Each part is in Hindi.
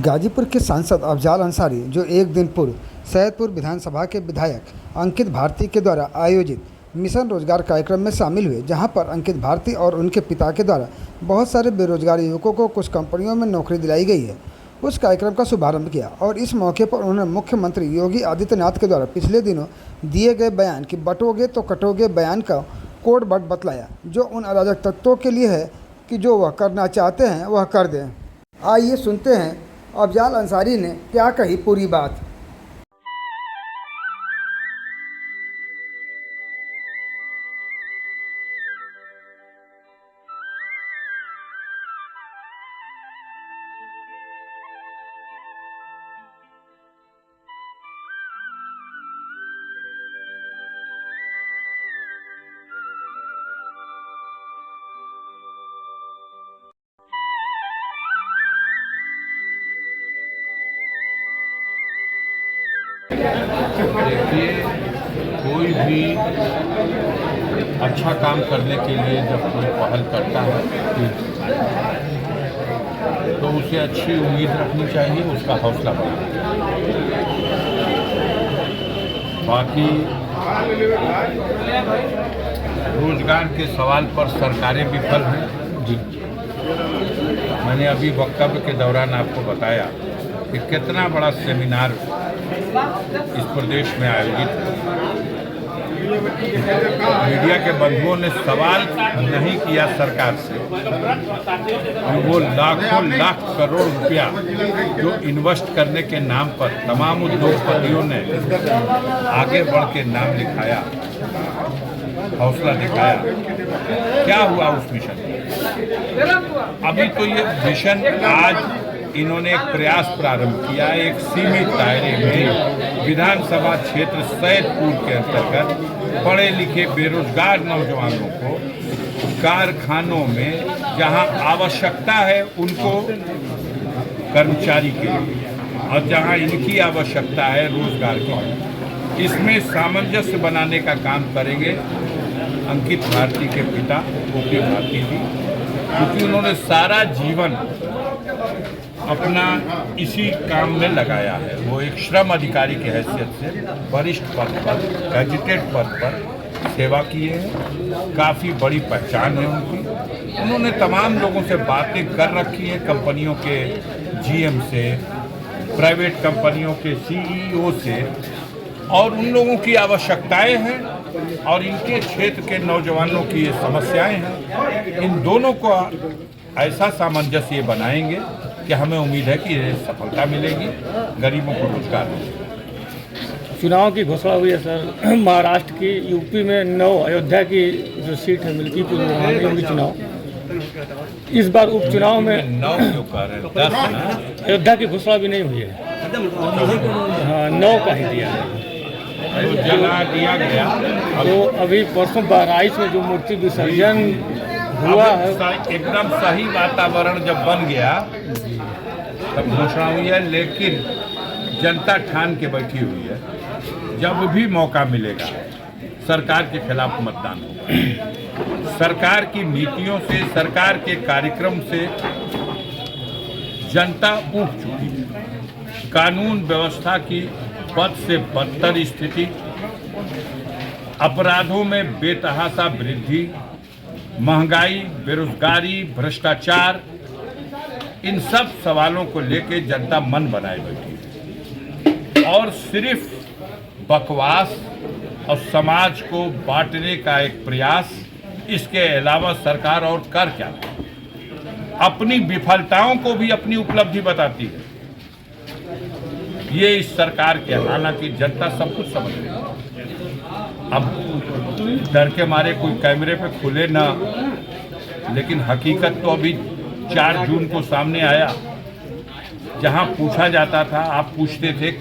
गाजीपुर के सांसद अफजाल अंसारी, जो एक दिन पूर्व सैदपुर विधानसभा के विधायक अंकित भारती के द्वारा आयोजित मिशन रोजगार कार्यक्रम में शामिल हुए, जहां पर अंकित भारती और उनके पिता के द्वारा बहुत सारे बेरोजगार युवकों को कुछ कंपनियों में नौकरी दिलाई गई है, उस कार्यक्रम का शुभारंभ किया। और इस मौके पर उन्होंने मुख्यमंत्री योगी आदित्यनाथ के द्वारा पिछले दिनों दिए गए बयान कि बटोगे तो कटोगे बयान का कोड वर्ड बतलाया, जो उन अराजक तत्वों के लिए है कि जो वह करना चाहते हैं वह कर दें। आइए सुनते हैं अफजाल अंसारी ने क्या कही पूरी बात। देखिए, कोई भी अच्छा काम करने के लिए जब कोई पहल करता है तो उसे अच्छी उम्मीद रखनी चाहिए, उसका हौसला बढ़ाना चाहिए। बाकी रोजगार के सवाल पर सरकारें विफल हैं। जी, मैंने अभी वक्तव्य के दौरान आपको बताया कि कितना बड़ा सेमिनार इस प्रदेश में आयोजित है। मीडिया के बंधुओं ने सवाल नहीं किया सरकार से कि वो लाखों लाख करोड़ रुपया जो इन्वेस्ट करने के नाम पर तमाम उद्योगपतियों ने आगे बढ़ के नाम लिखाया, हौसला दिखाया, क्या हुआ उस मिशन में? अभी तो ये मिशन आज इन्होंने एक प्रयास प्रारंभ किया, एक सीमित दायरे में विधानसभा क्षेत्र सैदपुर के अंतर्गत पढ़े लिखे बेरोजगार नौजवानों को कारखानों में जहां आवश्यकता है उनको कर्मचारी के लिए और जहां इनकी आवश्यकता है रोजगार की, इसमें सामंजस्य बनाने का काम करेंगे अंकित भारती के पिता ओपी भारती जी, क्योंकि उन्होंने सारा जीवन अपना इसी काम में लगाया है। वो एक श्रम अधिकारी की हैसियत से वरिष्ठ पद पर, गैजेटेड पद पर सेवा किए हैं, काफ़ी बड़ी पहचान है उनकी। उन्होंने तमाम लोगों से बातें कर रखी हैं, कंपनियों के जीएम से, प्राइवेट कंपनियों के सीईओ से, और उन लोगों की आवश्यकताएं हैं और इनके क्षेत्र के नौजवानों की ये समस्याएं हैं। इन दोनों को ऐसा सामंजस्य बनाएंगे कि हमें उम्मीद है कि सफलता मिलेगी, गरीबों को रोजगार मिलेगा। चुनाव की घोषणा हुई है सर, महाराष्ट्र की, यूपी में 9 अयोध्या की जो सीट है मिल्कीपुर में, वहाँ भी होगी चुनाव। इस बार उपचुनाव में 9 क्यों कह रहे हैं? 10 है ना? अयोध्या की घोषणा भी नहीं हुई है। हाँ, 9 का ही दिया है, जला दिया गया। तो अभी परसों बहराइच में जो मूर्ति विसर्जन हुआ है, एकदम सही वातावरण जब बन गया तब घोषणा हुई है, लेकिन जनता ठान के बैठी हुई है, जब भी मौका मिलेगा सरकार के खिलाफ मतदान होगा। सरकार की नीतियों से, सरकार के कार्यक्रम से जनता ऊब चुकी है। कानून व्यवस्था की बद से बदतर स्थिति, अपराधों में बेतहाशा वृद्धि, महंगाई, बेरोजगारी, भ्रष्टाचार, इन सब सवालों को लेकर जनता मन बनाए बैठी है और सिर्फ बकवास और समाज को बांटने का एक प्रयास, इसके अलावा सरकार और कर क्या? अपनी विफलताओं को भी अपनी उपलब्धि बताती है। ये इस सरकार के, हालांकि जनता सब कुछ समझ रही है। अब डर के मारे कोई कैमरे पे खुले ना, लेकिन हकीकत तो अभी 4 जून को सामने आया, जहां पूछा जाता था, आप पूछते थे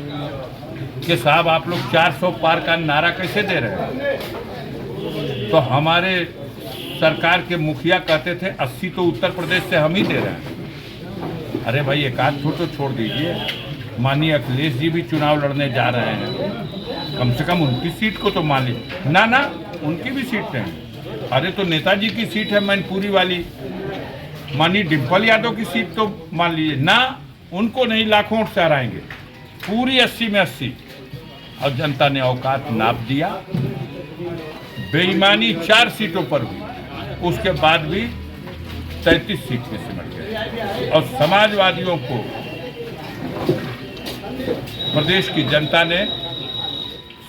कि साहब आप लोग 400 पार का नारा कैसे दे रहे हैं? तो हमारे सरकार के मुखिया कहते थे 80 तो उत्तर प्रदेश से हम ही दे रहे हैं। अरे भाई, एक आध तो छोड़ दीजिए, माननीय अखिलेश जी भी चुनाव लड़ने जा रहे हैं, कम से कम उनकी सीट को तो मान लीजिए। ना, उनकी भी सीट है। अरे तो नेताजी की सीट है मैनपुरी वाली, माननीय डिम्पल यादव की सीट तो मान लीजिए ना, उनको नहीं लाखों वोट से हराएंगे, पूरी 80 में 80। और जनता ने औकात नाप दिया। बेईमानी 4 सीटों पर हुई, उसके बाद भी 33 सीट में सिमट गए और समाजवादियों को प्रदेश की जनता ने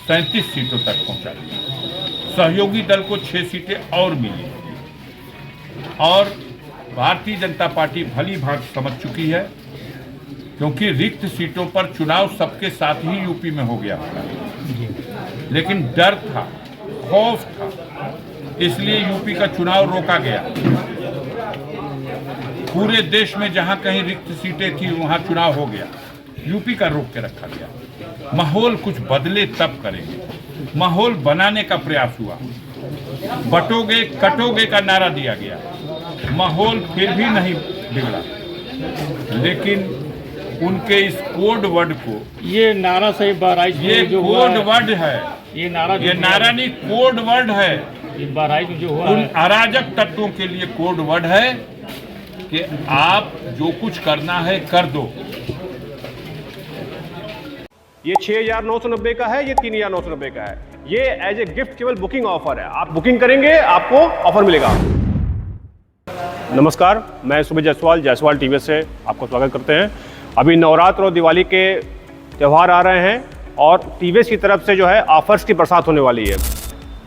37 सीटों तक पहुंचा दिया। सहयोगी दल को 6 सीटें और मिली और भारतीय जनता पार्टी भली भांति समझ चुकी है, क्योंकि रिक्त सीटों पर चुनाव सबके साथ ही यूपी में हो गया था, लेकिन डर था, खौफ था, इसलिए यूपी का चुनाव रोका गया। पूरे देश में जहां कहीं रिक्त सीटें थी वहां चुनाव हो गया, यूपी का रोक के रखा गया। माहौल कुछ बदले तब करेंगे। माहौल बनाने का प्रयास हुआ, बटोगे कटोगे का नारा दिया गया, माहौल फिर भी नहीं बिगड़ा, लेकिन उनके इस कोड वर्ड को, ये नारा सही बहराइच ये में जो कोड वर्ड है, ये नारा नहीं कोड वर्ड है, ये बहराइच में जो हुआ उन है, अराजक तत्वों के लिए कोड वर्ड है कि आप जो कुछ करना है कर दो। ये 6,990 का है, ये 3,990 का है। ये एज ए गिफ्ट केवल बुकिंग ऑफर है, आप बुकिंग करेंगे आपको ऑफर मिलेगा। नमस्कार, मैं सुबह जायसवाल टीवी से आपको स्वागत करते हैं। अभी नवरात्र और दिवाली के त्यौहार आ रहे हैं और टीवीएस की तरफ से जो है ऑफर्स की बरसात होने वाली है।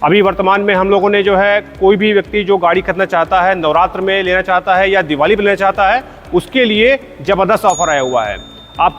अभी वर्तमान में हम लोगों ने जो है, कोई भी व्यक्ति जो गाड़ी खरीदना चाहता है, नवरात्र में लेना चाहता है या दिवाली में लेना चाहता है, उसके लिए ज़बरदस्त ऑफर आया हुआ है। आप